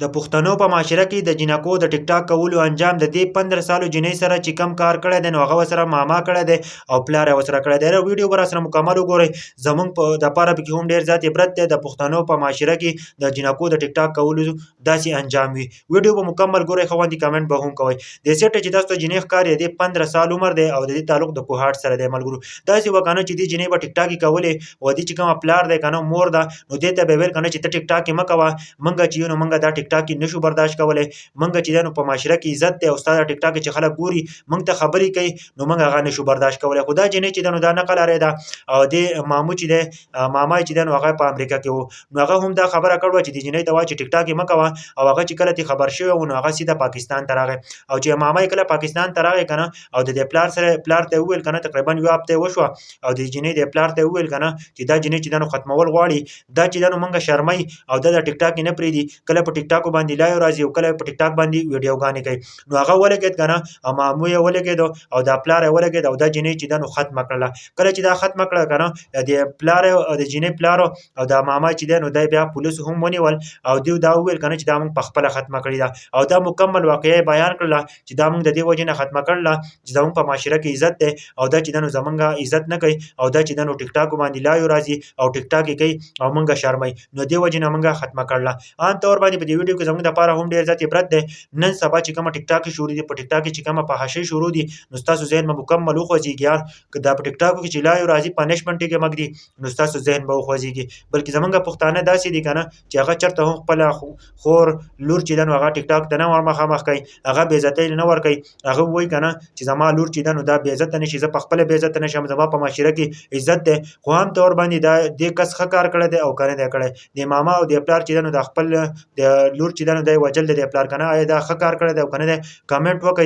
د پښتنو په معاشره کې د جنکو د ټیک ټاک کولو انجام د دې 15 سالو جنۍ سره چې کم کار کړی دی نو هغه ورسره ماما کړی دی او پلار یې ورسره کړی دی. دا ویډیو به راسره مکمل وګورئ. زموږ په دپاره پکې هم ډېر زیات عبرت دی. د پښتنو په معاشره کې د جنکو د ټیک ټاک کولو داسې انجام وي. ویډیو به مکمل ګورئ، ښه غوندې کمنټ به هم کوئ. د سیټه چې تاسو ته جنۍ ښکاري د دې 15 سال عمر دی او د دې تعلق د کوهاټ سره دی ملګرو. داسې وه که نه چې دې جنۍ به ټیک ټاک یې کولې او دې چې کومه پلار دی که نه مور ده نو دې ته به یې ویل که نه چې ته ټیک ټاک یې مه کوه، موږ چې یو نو موږ دا ټیک ټاک یې نشو برداشت کولی، موږ چې دی نو په معاشره کې عزت دی او ستا دا ټیک ټاک چې خلک ګوري موږ ته خبرې کوي نو موږ هغه نشو برداشت کولی. خو دا جنۍ چې ده نو دا نقل اری ده او دې مامو چې دی ماما یې چې دی نو هغه په امریکا کې و نو هغه هم دا خبره کړې وه چې دې جنۍ ته وایه چې ټیک ټاک یې مه کوه او هغه چې کله ترې خبر شوی و نو هغه سیده پاکستان ته راغی او چې ماما یې کله پاکستان ته راغی که نه او د دې پلار ته یې وویل که نه تقریبا یوه هفته یې وشوه او د جنۍ د پلار ته یې وویل که نه چې دا جنۍ چې ده نو ختمول غواړي، دا چې ده نو موږ شرموي او دا د ټیک ټاک یې نه پرېږدي، کله په ټیک ټاکو باندې لایو راځي او کله په ټیک ټاک باندې ویډیوګانې کوي. نو هغه ولګېد که نه او مامو یې ولګېدو او دا پلار یې ولګېد او دا جنۍ چې ده نو ختمه کړله. کله چې دا ختمه کړه که نه د پلار د جنۍ پلار او دا ماما چې دی نو دی بیا پولیسو هم ونیول او دوی دا وویل که نه چې دا موږ پخپله ختمه کړې ده او دا مکمل واقعه یې بیان کړله چې دا موږ د دې وجې نه ختمه کړله چې زموږ په معاشره کې عزت دی او دا چې ده نو زموږ عزت نه کوي او دا چې ده نو ټیک ټاکو باندې لایو راځي او ټیک ټاک یې کوي او موږ شرموي نو دې وجې نه موږ ختمه کړله. عام طور باندې په دې ویډیو کې زموږ دپاره هم ډېر زیات عبرت دی. نن سبا چې کومه ټیک ټاک شروع دي په ټیک ټاک کې چې کومه فحاشۍ شروع دي نو ستاسو ذهن به مکمل وخوځېږي یار که دا په ټیک ټاکو کې چې لایو راځي پنشمنټ یې کومک دي نو ستاسو ذهن به وخوځېږي. بلکې زموږ پښتانه داسې دي که نه چې هغه چېرته هم خپله خور لور چې ده نو هغه ټیک ټاک ته نه مخامخ کوي، هغه بې عزتۍ نه ورکوي، هغه وایي که نه چې زما لور چې ده نو دا بې عزته نه شي، زه په خپله بې عزته نه شم، زما په معاشره کې عزت دی. خو عام طور باندې دا دې کس ښه کار کړی دی او که نه دی کړی. د ماما او د پلار چې ده نو د خپل د لور چې ده نو دی وژل د دې پلار که نه آیا دا ښه کار کړی دی او که نه دی کمنټ وکړئ.